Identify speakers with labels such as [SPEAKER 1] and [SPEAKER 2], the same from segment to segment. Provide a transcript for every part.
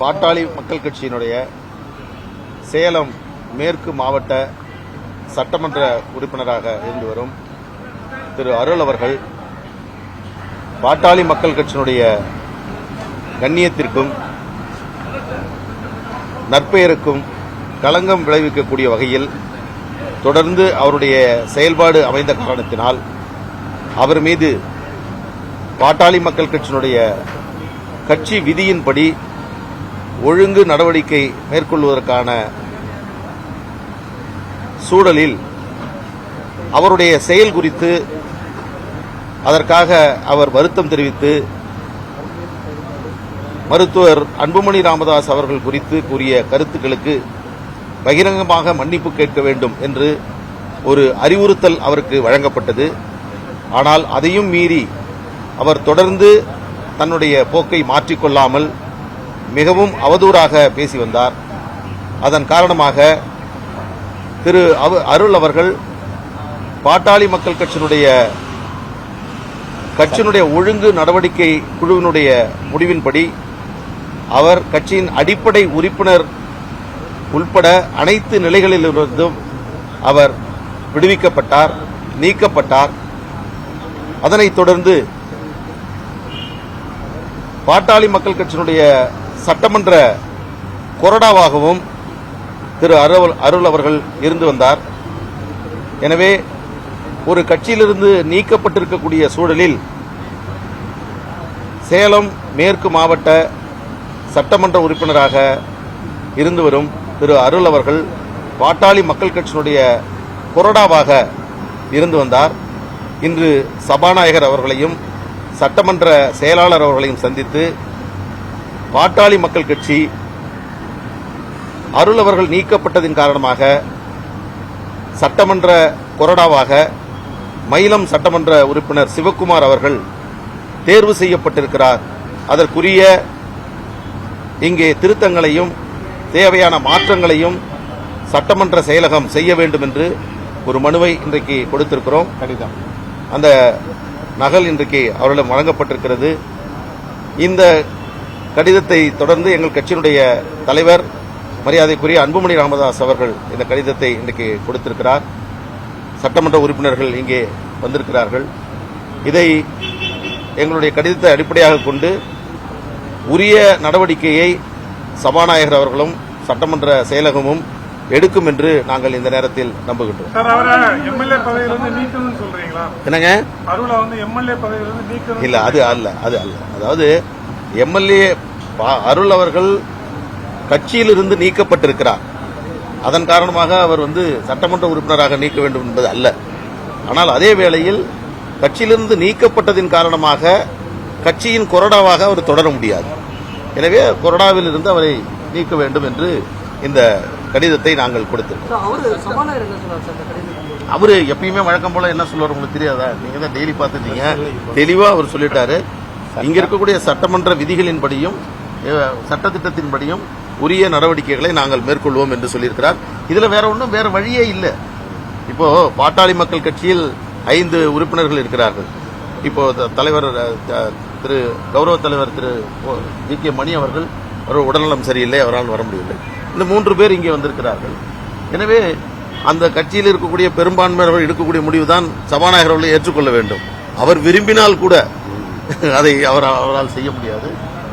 [SPEAKER 1] பாட்டாளி மக்கள் கட்சியினுடைய சேலம் மேற்கு மாவட்ட சட்டமன்ற உறுப்பினராக இருந்து வரும் திரு அருள் அவர்கள் பாட்டாளி மக்கள் கட்சியினுடைய கண்ணியத்திற்கும் நற்பெயருக்கும் களங்கம் விளைவிக்கக்கூடிய வகையில் தொடர்ந்து அவருடைய செயல்பாடு அமைந்த காரணத்தினால் அவர் மீது பாட்டாளி மக்கள் கட்சியினுடைய கட்சி விதியின்படி ஒழுங்கு நடவடிக்கை மேற்கொள்வதற்கான சூழலில் அவருடைய செயல் குறித்து அதற்காக அவர் வருத்தம் தெரிவித்து மருத்துவர் அன்புமணி ராமதாஸ் அவர்கள் குறித்து கூறிய கருத்துக்களுக்கு பகிரங்கமாக மன்னிப்பு கேட்க வேண்டும் என்று ஒரு அறிவுறுத்தல் அவருக்கு வழங்கப்பட்டது. ஆனால் அதையும் மீறி அவர் தொடர்ந்து தன்னுடைய போக்கை மாற்றிக்கொள்ளாமல் மிகவும் அவதூறாக பேசி வந்தார். அதன் காரணமாக திரு அருள் அவர்கள் பாட்டாளி மக்கள் கட்சியினுடைய ஒழுங்கு நடவடிக்கை குழுவினுடைய முடிவின்படி அவர் கட்சியின் அடிப்படை உறுப்பினர் உள்பட அனைத்து நிலைகளிலிருந்தும் அவர் விடுவிக்கப்பட்டார், நீக்கப்பட்டார். அதனைத் தொடர்ந்து பாட்டாளி மக்கள் கட்சியினுடைய சட்டமன்ற கொறடாவாகவும் திரு அருள் அவர்கள் இருந்து வந்தார். எனவே ஒரு கட்சியிலிருந்து நீக்கப்பட்டிருக்கக்கூடிய சூழலில் சேலம் மேற்கு மாவட்ட சட்டமன்ற உறுப்பினராக இருந்து வரும் திரு அருள் அவர்கள் பாட்டாளி மக்கள் கட்சியினுடைய கொறடாவாக இருந்து வந்தார். இன்று சபாநாயகர் அவர்களையும் சட்டமன்ற செயலாளர் அவர்களையும் சந்தித்து பாட்டாளி மக்கள் கட்சி அருள் அவர்கள் நீக்கப்பட்டதின் காரணமாக சட்டமன்ற கொறடாவாக மயிலம் சட்டமன்ற உறுப்பினர் சிவக்குமார் அவர்கள் தேர்வு செய்யப்பட்டிருக்கிறார். அதற்குரிய இங்கே திருத்தங்களையும் தேவையான மாற்றங்களையும் சட்டமன்ற செயலகம் செய்ய வேண்டும் என்று ஒரு மனுவை இன்றைக்கு கொடுத்திருக்கிறோம். கடிதம் அந்த நகல் இன்றைக்கு அவர்களிடம் வழங்கப்பட்டிருக்கிறது. இந்த கடிதத்தை தொடர்ந்து எங்கள் கட்சியினுடைய தலைவர் மரியாதைக்குரிய அன்புமணி ராமதாஸ் அவர்கள் இந்த கடிதத்தை இன்றைக்கு கொடுத்திருக்கிறார். சட்டமன்ற உறுப்பினர்கள் இங்கே வந்திருக்கிறார்கள். இதை எங்களுடைய கடிதத்தை அடிப்படையாக கொண்டு உரிய நடவடிக்கையை சபாநாயகர் அவர்களும் சட்டமன்ற செயலகமும் எடுக்கும் என்று நாங்கள் இந்த நேரத்தில் நம்புகின்றோம். என்னங்க இல்ல அது அல்ல அதாவது எம்எல்ஏ அருள் அவர்கள் கட்சியிலிருந்து நீக்கப்பட்டிருக்கிறார். அதன் காரணமாக அவர் சட்டமன்ற உறுப்பினராக நீக்க வேண்டும் என்பது அல்ல. ஆனால் அதே வேளையில் கட்சியிலிருந்து நீக்கப்பட்டதின் காரணமாக கட்சியின் கொறடாவாக அவர் தொடர முடியாது. எனவே கொறடாவில் இருந்து அவரை நீக்க வேண்டும் என்று இந்த கடிதத்தை நாங்கள் கொடுத்திருக்கோம். அவரு எப்பயுமே வழக்கம் போல என்ன சொல்லுவார் உங்களுக்கு தெரியாதா? நீங்க தான் டெய்லி பார்த்துட்டீங்க. தெளிவா அவர் சொல்லிட்டாரு. இங்க இருக்கக்கூடிய சட்டமன்ற விதிகளின்படியும் சட்டத்திட்டத்தின்படியும் உரிய நடவடிக்கைகளை நாங்கள் மேற்கொள்வோம் என்று சொல்லியிருக்கிறார். இதுல வேற வழியே இல்லை. இப்போ பாட்டாளி மக்கள் கட்சியில் 5 உறுப்பினர்கள் இருக்கிறார்கள். இப்போ தலைவர் திரு கௌரவ தலைவர் திரு ஜி.கே. மணி அவர்கள் உடல்நலம் சரியில்லை, அவரால் வர முடியவில்லை. இந்த 3 பேர் இங்கே வந்திருக்கிறார்கள். எனவே அந்த கட்சியில் இருக்கக்கூடிய பெரும்பான்மையினர்கள் எடுக்கக்கூடிய முடிவுதான் சபாநாயகர் அவர்கள் ஏற்றுக்கொள்ள வேண்டும். அவர் விரும்பினால் கூட அதை அவரால் செய்ய முடியாது.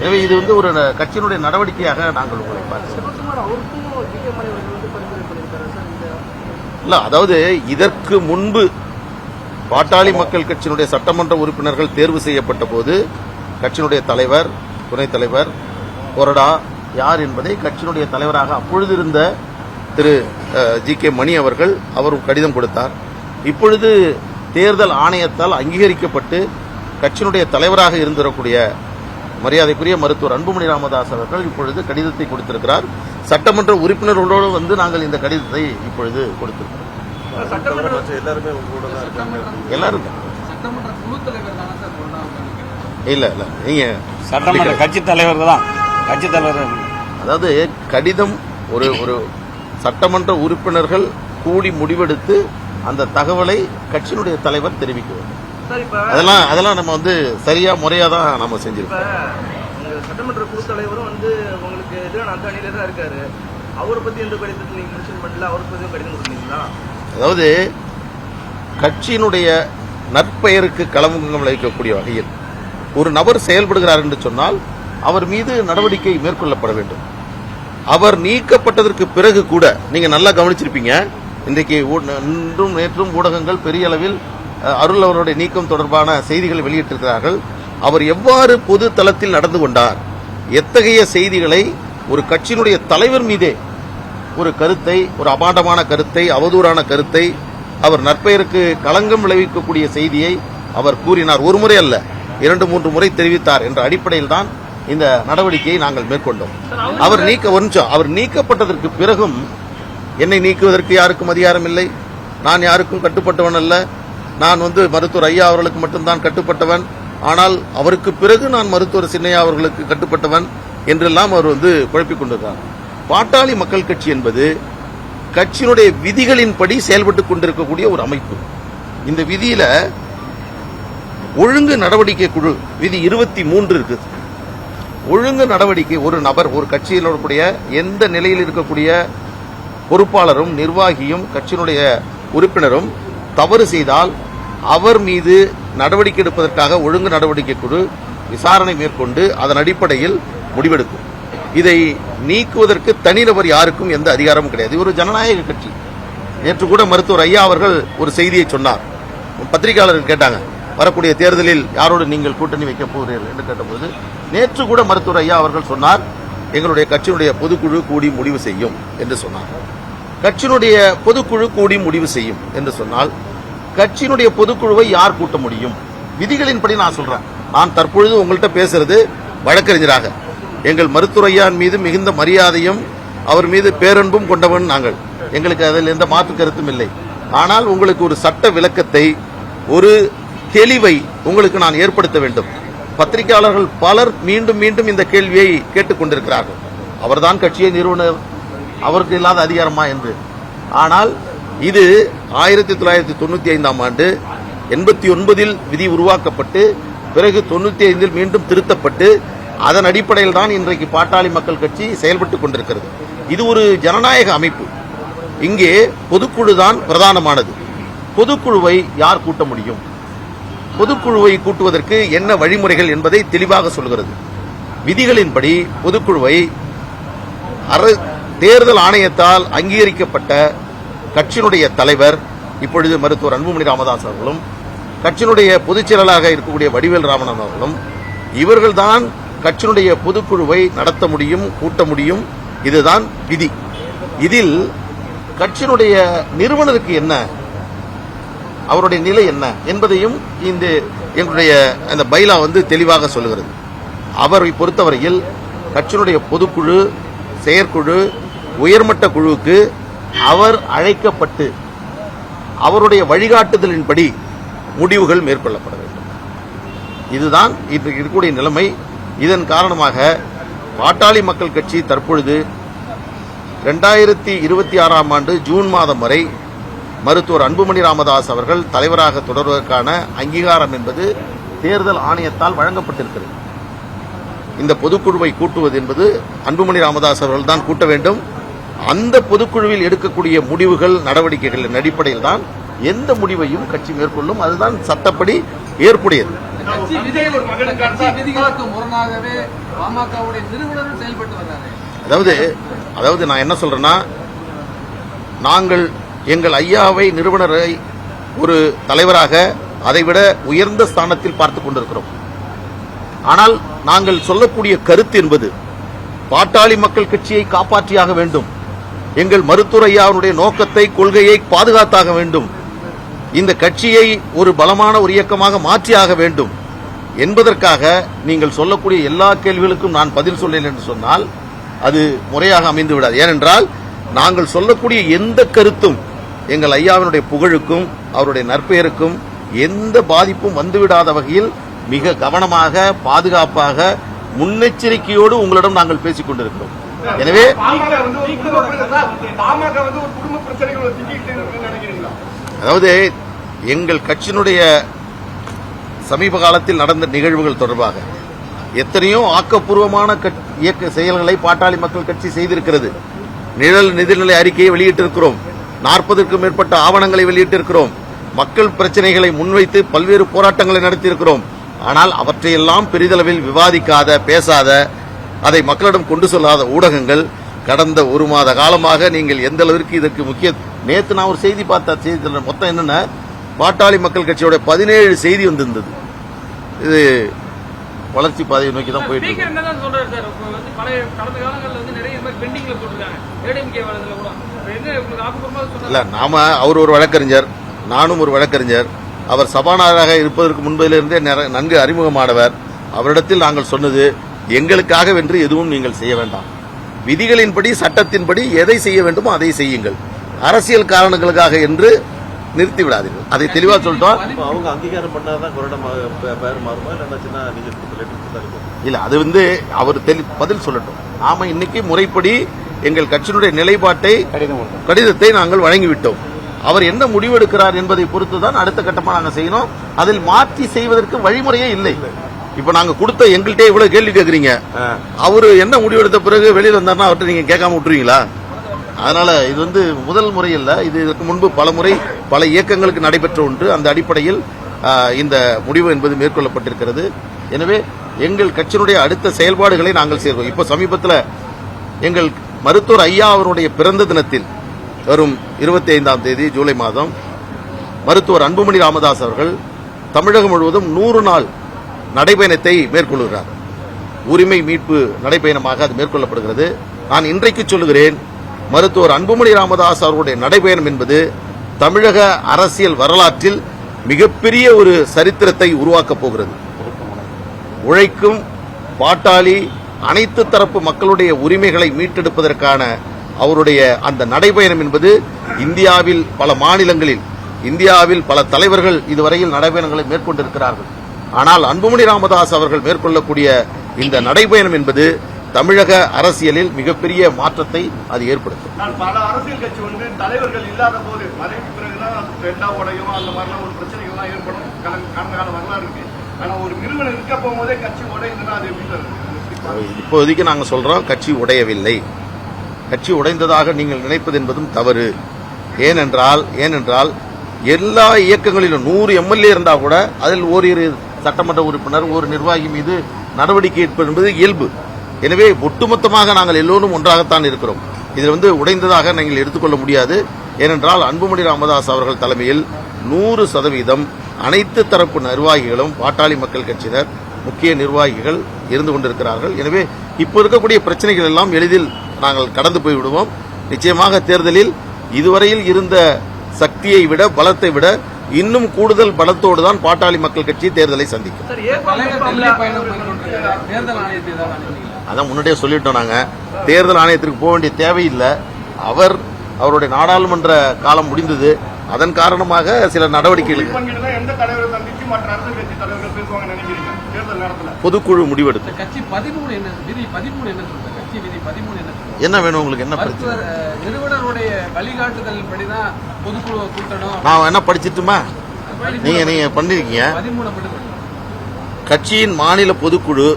[SPEAKER 1] எனவே இது ஒரு கட்சியினுடைய நடவடிக்கையாக நாங்கள் உங்களை பார்க்கிறோம். இல்ல, அதாவது இதற்கு முன்பு பாட்டாளி மக்கள் கட்சியினுடைய சட்டமன்ற உறுப்பினர்கள் தேர்வு செய்யப்பட்ட போது கட்சியினுடைய தலைவர், துணைத் தலைவர், கொறடா யார் என்பதை கட்சியினுடைய தலைவராக அப்பொழுது இருந்த திரு ஜி.கே. மணி அவர்கள் கடிதம் கொடுத்தார். இப்பொழுது தேர்தல் ஆணையத்தால் அங்கீகரிக்கப்பட்டு கட்சியினுடைய தலைவராக இருந்திருக்கக்கூடிய மரியாதைக்குரிய மருத்துவர் அன்புமணி ராமதாஸ் அவர்கள் இப்பொழுது கடிதத்தை கொடுத்திருக்கிறார். சட்டமன்ற உறுப்பினர்களோடு நாங்கள் இந்த கடிதத்தை இப்பொழுது கொடுத்திருக்கிறோம். எல்லாரும் இல்ல நீங்க சட்டமன்ற கட்சி தலைவர் தான். கட்சி தலைவர் அதாவது கடிதம் ஒரு சட்டமன்ற உறுப்பினர்கள் கூடி முடிவெடுத்து அந்த தகவலை கட்சியினுடைய தலைவர் தெரிவிக்க வேண்டும். அதெல்லாம் நம்ம சரியா முறையா தான் நம்ம செஞ்சிருக்கோம்.
[SPEAKER 2] சட்டமன்ற குழு தலைவரும் உங்களுக்கு எதிரான அந்த அணியில தான் இருக்காரு. அவரை பத்தி எந்த கடிதத்தில் நீங்க மென்ஷன் பண்ணல, அவரை பத்தி கடிதம் கொடுத்தீங்களா?
[SPEAKER 1] அதாவது கட்சியினுடைய நற்பெயருக்கு களங்கம் விளைவிக்கக்கூடிய வகையில் ஒரு நபர் செயல்படுகிறார் என்று சொன்னால் அவர் மீது நடவடிக்கை மேற்கொள்ளப்பட வேண்டும். அவர் நீக்கப்பட்டதற்கு பிறகு கூட நீங்க நல்லா கவனிச்சிருப்பீங்க, இன்றைக்கு இன்றும் நேற்றும் ஊடகங்கள் பெரிய அளவில் அருள் அவருடைய நீக்கம் தொடர்பான செய்திகளை வெளியிட்டிருக்கிறார்கள். அவர் எவ்வாறு பொது தளத்தில் நடந்து கொண்டார், எத்தகைய செய்திகளை ஒரு கட்சியினுடைய தலைவர் மீதே ஒரு கருத்தை, ஒரு அபாண்டமான கருத்தை, அவதூறான கருத்தை, அவர் நற்பெயருக்கு களங்கம் விளைவிக்கக்கூடிய செய்தியை அவர் கூறினார். ஒரு முறை அல்ல, 2-3 முறை தெரிவித்தார் என்ற அடிப்படையில் தான் இந்த நடவடிக்கையை நாங்கள் மேற்கொண்டோம். அவர் நீக்கப்பட்டதற்கு பிறகும் என்னை நீக்குவதற்கு யாருக்கும் அதிகாரம் இல்லை, நான் யாருக்கும் கட்டுப்பட்டவன் அல்ல, நான் மருத்துவர் ஐயா அவர்களுக்கு மட்டும்தான் கட்டுப்பட்டவன், ஆனால் அவருக்கு பிறகு நான் மருத்துவர் சின்னையா அவர்களுக்கு கட்டுப்பட்டவன் என்றெல்லாம் அவர் குழப்பிக் கொண்டிருக்கிறார். பாட்டாளி மக்கள் கட்சி என்பது கட்சியினுடைய விதிகளின்படி செயல்பட்டுக் கொண்டிருக்கக்கூடிய ஒரு அமைப்பு. இந்த விதியில ஒழுங்கு நடவடிக்கை குழு விதி 23 இருக்கு. ஒழுங்கு நடவடிக்கை, ஒரு நபர், ஒரு கட்சியில் இருக்கக்கூடிய எந்த நிலையில் இருக்கக்கூடிய பொறுப்பாளரும் நிர்வாகியும் கட்சியினுடைய உறுப்பினரும் தவறு செய்தால் அவர் மீது நடவடிக்கை எடுப்பதற்காக ஒழுங்கு நடவடிக்கை குழு விசாரணை மேற்கொண்டு அதன் அடிப்படையில் முடிவெடுக்கும். இதை நீக்குவதற்கு தனிநபர் யாருக்கும் எந்த அதிகாரமும் கிடையாது. ஒரு ஜனநாயக கட்சி. நேற்று கூட மருத்துவர் ஐயா அவர்கள் ஒரு செய்தியை சொன்னார். பத்திரிகையாளர்கள் கேட்டாங்க, வரக்கூடிய தேர்தலில் யாரோடு நீங்கள் கூட்டணி வைக்கப் போகிறீர்கள் என்று கேட்டபோது நேற்று கூட மருத்துவர் ஐயா அவர்கள் சொன்னார், எங்களுடைய கட்சியினுடைய பொதுக்குழு கூடி முடிவு செய்யும் என்று சொன்னார். கட்சியினுடைய பொதுக்குழு கூடி முடிவு செய்யும் என்று சொன்னால் கட்சியினுடைய பொதுக்குழுவை யார் கூட்ட முடியும்? விதிகளின்படி நான் சொல்றேன். நான் தற்பொழுது உங்கள்கிட்ட பேசுறது வழக்கறிஞராக. எங்கள் மருத்துவர் ஐயான் மீது மிகுந்த மரியாதையும் அவர் மீது பேரன்பும் கொண்டவன் நாங்கள். எங்களுக்கு அதில் எந்த மாற்று கருத்தும் இல்லை. ஆனால் உங்களுக்கு ஒரு சட்ட விளக்கத்தை, ஒரு தெளிவை உங்களுக்கு நான் ஏற்படுத்த வேண்டும். பத்திரிகையாளர்கள் பலர் மீண்டும் மீண்டும் இந்த கேள்வியை கேட்டுக் கொண்டிருக்கிறார்கள். அவர்தான் கட்சியை நிறுவனர், அவருக்கு இல்லாத அதிகாரமா என்று. ஆனால் இது 1995ஆம் ஆண்டு 89இல் விதி உருவாக்கப்பட்டு பிறகு 95இல் மீண்டும் திருத்தப்பட்டு அதன் அடிப்படையில் தான் இன்றைக்கு பாட்டாளி மக்கள் கட்சி செயல்பட்டுக் கொண்டிருக்கிறது. இது ஒரு ஜனநாயக அமைப்பு. இங்கே பொதுக்குழு தான் பிரதானமானது. பொதுக்குழுவை யார் கூட்ட முடியும்? பொதுக்குழுவை கூட்டுவதற்கு என்ன வழிமுறைகள் என்பதை தெளிவாக சொல்கிறது. விதிகளின்படி பொதுக்குழுவை தேர்தல் ஆணையத்தால் அங்கீகரிக்கப்பட்ட கட்சியினுடைய தலைவர், இப்பொழுது மருத்துவர் அன்புமணி ராமதாஸ் அவர்களும், கட்சியினுடைய பொதுச் செயலாளராக இருக்கக்கூடிய வடிவேல் ராமநாதன் அவர்களும், இவர்கள்தான் கட்சியினுடைய பொதுக்குழுவை நடத்த முடியும், கூட்ட முடியும். இதுதான் விதி. இதில் கட்சியினுடைய நிறுவனருக்கு என்ன, அவருடைய நிலை என்ன என்பதையும் இந்த எங்களுடைய அந்த பைலா தெளிவாக சொல்லுகிறது. அவரை பொறுத்தவரையில் கட்சியினுடைய பொதுக்குழு, செயற்குழு, உயர்மட்ட குழுவுக்கு அவர் அழைக்கப்பட்டு அவருடைய வழிகாட்டுதலின்படி முடிவுகள் மேற்கொள்ளப்பட வேண்டும். இதுதான் இன்றைக்கு இருக்கக்கூடிய நிலைமை. இதன் காரணமாக பாட்டாளி மக்கள் கட்சி தற்பொழுது 2026ஆம் ஆண்டு ஜூன் மாதம் வரை மருத்துவர் அன்புமணி ராமதாஸ் அவர்கள் தலைவராக தொடர்வதற்கான அங்கீகாரம் என்பது தேர்தல் ஆணையத்தால் வழங்கப்பட்டிருக்கிறது. இந்த பொதுக்குழுவை கூட்டுவது என்பது அன்புமணி ராமதாஸ் அவர்கள் தான் கூட்ட வேண்டும். அந்த பொதுக்குழுவில் எடுக்கக்கூடிய முடிவுகள், நடவடிக்கைகளின் அடிப்படையில் தான் எந்த முடிவையும் கட்சி மேற்கொள்ளும். அதுதான் சட்டப்படி ஏற்புடையது. அதாவது நான் என்ன சொல்றேன்னா, நாங்கள் எங்கள் ஐயாவை நிறுவனரை ஒரு தலைவராக அதைவிட உயர்ந்த ஸ்தானத்தில் பார்த்துக் கொண்டிருக்கிறோம். ஆனால் நாங்கள் சொல்லக்கூடிய கருத்து என்பது பாட்டாளி மக்கள் கட்சியை காப்பாற்றியாக வேண்டும். எங்கள் மருத்துவர் ஐயாவுடைய நோக்கத்தை, கொள்கையை பாதுகாத்தாக வேண்டும். இந்த கட்சியை ஒரு பலமான ஒரு இயக்கமாக மாற்றியாக வேண்டும் என்பதற்காக நீங்கள் சொல்லக்கூடிய எல்லா கேள்விகளுக்கும் நான் பதில் சொல்லேன் என்று சொன்னால் அது முறையாக அமைந்து விடாது. ஏனென்றால் நாங்கள் சொல்லக்கூடிய எந்த கருத்தும் எங்கள் ஐயாவினுடைய புகழுக்கும் அவருடைய நற்பெயருக்கும் எந்த பாதிப்பும் வந்துவிடாத வகையில் மிக கவனமாக, பாதுகாப்பாக, முன்னெச்சரிக்கையோடு உங்களிடம் நாங்கள் பேசிக் கொண்டிருக்கிறோம். எனவே அதாவது எங்கள் கட்சியினுடைய சமீப காலத்தில் நடந்த நிகழ்வுகள் தொடர்பாக எத்தனையோ ஆக்கப்பூர்வமான இயக்க செயல்களை பாட்டாளி மக்கள் கட்சி செய்திருக்கிறது. நிழல் நிதிநிலை அறிக்கையை வெளியிட்டிருக்கிறோம். 40க்கும் மேற்பட்ட ஆவணங்களை வெளியிட்டிருக்கிறோம். மக்கள் பிரச்சனைகளை முன்வைத்து பல்வேறு போராட்டங்களை நடத்தியிருக்கிறோம். ஆனால் அவற்றையெல்லாம் பெரிதளவில் விவாதிக்காத, பேசாத, அதை மக்களிடம் கொண்டு செல்லாத ஊடகங்கள் கடந்த ஒரு மாத காலமாக நீங்கள் எந்த அளவிற்கு இதற்கு முக்கிய. நேற்று நான் ஒரு செய்தி பார்த்த செய்தி மொத்தம் என்னன்னா, பாட்டாளி மக்கள் கட்சியோட 17 செய்தி வந்திருந்தது. இது வளர்ச்சி பாதையை நோக்கி தான் போயிட்டு இருக்கு. இல்ல, நாம அவர் ஒரு வழக்கறிஞர், நானும் ஒரு வழக்கறிஞர். அவர் சபாநாயகராக இருப்பதற்கு முன்பிலிருந்தே நன்கு அறிமுகமானவர். அவரிடத்தில் நாங்கள் சொன்னது, எங்களுக்காக வென்று எதுவும் நீங்கள் செய்ய வேண்டாம். விதிகளின்படி, சட்டத்தின்படி எதை செய்ய வேண்டுமோ அதை செய்யுங்கள். அரசியல் காரணங்களுக்காக என்று நிறுத்தி விடாதீர்கள். அதை தெளிவா சொல்லிட்டோம்.
[SPEAKER 3] அவங்க அங்கீகாரம் பண்ணாதான் பேர் மாறுமா
[SPEAKER 1] இல்ல, அது அவர் பதில் சொல்லட்டும். நாம இன்னைக்கு முறைப்படி எங்கள் கட்சியினுடைய நிலைப்பாட்டை, கடிதத்தை நாங்கள் வழங்கிவிட்டோம். அவர் என்ன முடிவெடுக்கிறார் என்பதை பொறுத்துதான் அடுத்த கட்டமா நாங்க செய்யணும். அதில் மாற்றி செய்வதற்கு வழிமுறையே இல்லை. இப்ப நாங்க கொடுத்த எங்கள்கிட்ட இவ்வளவு கேள்வி கேட்கறீங்க. அவரு என்ன முடிவெடுத்த பிறகு வெளியில் வந்தாருன்னா அவர்கிட்ட நீங்க கேட்காம விட்டுருவீங்களா? அதனால இது முதல் முறை இல்ல. இது இதற்கு முன்பு பல முறை பல இயக்கங்களுக்கு நடைபெற்ற ஒன்று. அந்த அடிப்படையில் இந்த முடிவு என்பது மேற்கொள்ளப்பட்டிருக்கிறது. எனவே எங்கள் கட்சியினுடைய அடுத்த செயல்பாடுகளை நாங்கள் செய்வோம். இப்ப சமீபத்தில் எங்கள் மருத்துவர் ஐயா அவருடைய பிறந்த தினத்தில் வரும் 25ஆம் தேதி ஜூலை மாதம் மருத்துவர் அன்புமணி ராமதாஸ் அவர்கள் தமிழகம் முழுவதும் 100 நாள் நடைபயணத்தை மேற்கொள்கிறார். உரிமை மீட்பு நடைபயணமாக அது மேற்கொள்ளப்படுகிறது. நான் இன்றைக்கு சொல்லுகிறேன், மருத்துவர் அன்புமணி ராமதாஸ் அவர்களுடைய நடைபயணம் என்பது தமிழக அரசியல் வரலாற்றில் மிகப்பெரிய ஒரு சரித்திரத்தை உருவாக்கப் போகிறது. உழைக்கும் பாட்டாளி அனைத்து தரப்பு மக்களுடைய உரிமைகளை மீட்டெடுப்பதற்கான அவருடைய அந்த நடைபயணம் என்பது இந்தியாவில் பல மாநிலங்களில், இந்தியாவில் பல தலைவர்கள் இதுவரையில் நடைபயணங்களை மேற்கொண்டிருக்கிறார்கள். ஆனால் அன்புமணி ராமதாஸ் அவர்கள் மேற்கொள்ளக்கூடிய இந்த நடைபயணம் என்பது தமிழக அரசியலில் மிகப்பெரிய மாற்றத்தை அது ஏற்படுத்தும்.
[SPEAKER 2] பல அரசியல் கட்சி தலைவர்கள் இல்லாத போது மறைவுக்கு பிறகுதான் ரெண்டா உடையும் அந்த மாதிரிலாம் ஒரு பிரச்சனைகள்லாம் ஏற்படும். கடந்த கால வரலாறு இருக்கு. ஆனா ஒரு நிறுவனம் இருக்க போகும்போதே கட்சி உடையுதுன்னா அது எப்படி?
[SPEAKER 1] இப்போதைக்கு நாங்கள் சொல்றோம், கட்சி உடையவில்லை. கட்சி உடைந்ததாக நீங்கள் நினைப்பது என்பதும் தவறு. ஏனென்றால் எல்லா இயக்கங்களிலும் 100 எம்எல்ஏ இருந்தா கூட அதில் ஓரிரு சட்டமன்ற உறுப்பினர், ஒரு நிர்வாகி மீது நடவடிக்கை எடுப்பது என்பது இயல்பு. எனவே ஒட்டுமொத்தமாக நாங்கள் எல்லோரும் ஒன்றாகத்தான் இருக்கிறோம். இதில் உடைந்ததாக நீங்கள் எடுத்துக்கொள்ள முடியாது. ஏனென்றால் அன்புமணி ராமதாஸ் அவர்கள் தலைமையில் 100% அனைத்து தரப்பு நிர்வாகிகளும் பாட்டாளி மக்கள் கட்சியினர், முக்கிய நிர்வாகிகள் இருந்து கொண்டிருக்கிறார்கள். எனவே இப்ப இருக்கக்கூடிய பிரச்சனைகள் எல்லாம் எளிதில் நாங்கள் கடந்து போய்விடுவோம். நிச்சயமாக தேர்தலில் இதுவரையில் இருந்த சக்தியை விட, பலத்தை விட இன்னும் கூடுதல் பலத்தோடு தான் பாட்டாளி மக்கள் கட்சி தேர்தலை சந்திக்கும். அதான் முன்னாடியே சொல்லிட்டோம். நாங்க தேர்தல் ஆணையத்திற்கு போக வேண்டிய தேவையில்லை. அவருடைய நாடாளுமன்ற காலம் முடிந்தது. அதன் காரணமாக சில நடவடிக்கைகள் பொதுக்குழு முடிவெடுத்து என்ன வேணும் உங்களுக்கு? என்ன பிரச்சனை?
[SPEAKER 4] நிறுவனருடைய வழிகாட்டுதல் படிதான் பொதுக்குழு கூட்டணும்.
[SPEAKER 1] நான் என்ன படிச்சிட்டுமா? நீங்க பண்ணிருக்கீங்க. கட்சியின் மாநில பொதுக்குழு,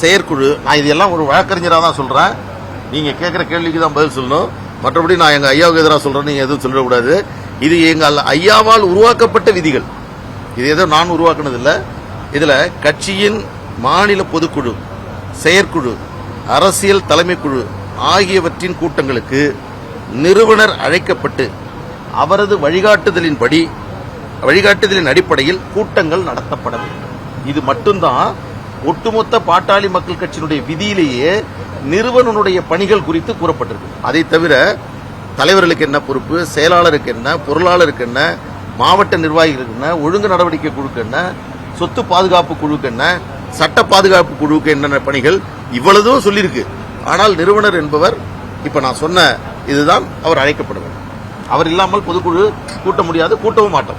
[SPEAKER 1] செயற்குழு, நான் இதெல்லாம் ஒரு வழக்கறிஞராக தான் சொல்றேன். நீங்க கேட்கிற கேள்விக்கு தான் பதில் சொல்லணும். மற்றபடி நான் எங்க ஐயாவுக்கு எதிராக சொல்றேன், நீங்க எதுவும் சொல்லக்கூடாது. இது எங்கள் ஐயாவால் உருவாக்கப்பட்ட விதிகள். இது ஏதோ நான் உருவாக்குனதில்லை. இதுல கட்சியின் மாநில பொதுக்குழு, செயற்குழு, அரசியல் தலைமைக்குழு ஆகியவற்றின் கூட்டங்களுக்கு நிறுவனர் அழைக்கப்பட்டு அவரது வழிகாட்டுதலின் அடிப்படையில் கூட்டங்கள் நடத்தப்பட வேண்டும். இது மட்டும்தான் ஒட்டுமொத்த பாட்டாளி மக்கள் கட்சியினுடைய விதியிலேயே நிறுவனனுடைய பணிகள் குறித்து கூறப்பட்டிருக்கு. அதை தவிர தலைவர்களுக்கு என்ன பொறுப்பு, செயலாளருக்கு என்ன, பொருளாளருக்கு என்ன, மாவட்ட நிர்வாகிகளுக்கு என்ன, ஒழுங்கு நடவடிக்கை குழுக்கு என்ன, சொத்து பாதுகாப்பு குழுக்கு என்ன, சட்ட பாதுகாப்பு குழுவுக்கு என்னென்ன பணிகள், இவ்வளவும் சொல்லியிருக்கு. ஆனால் நிறுவனர் என்பவர் இப்ப நான் சொன்ன இதுதான் அவர் அழைக்கப்படுவார். அவர் இல்லாமல் பொதுக்குழு கூட்ட முடியாது, கூட்டவும் மாட்டோம்.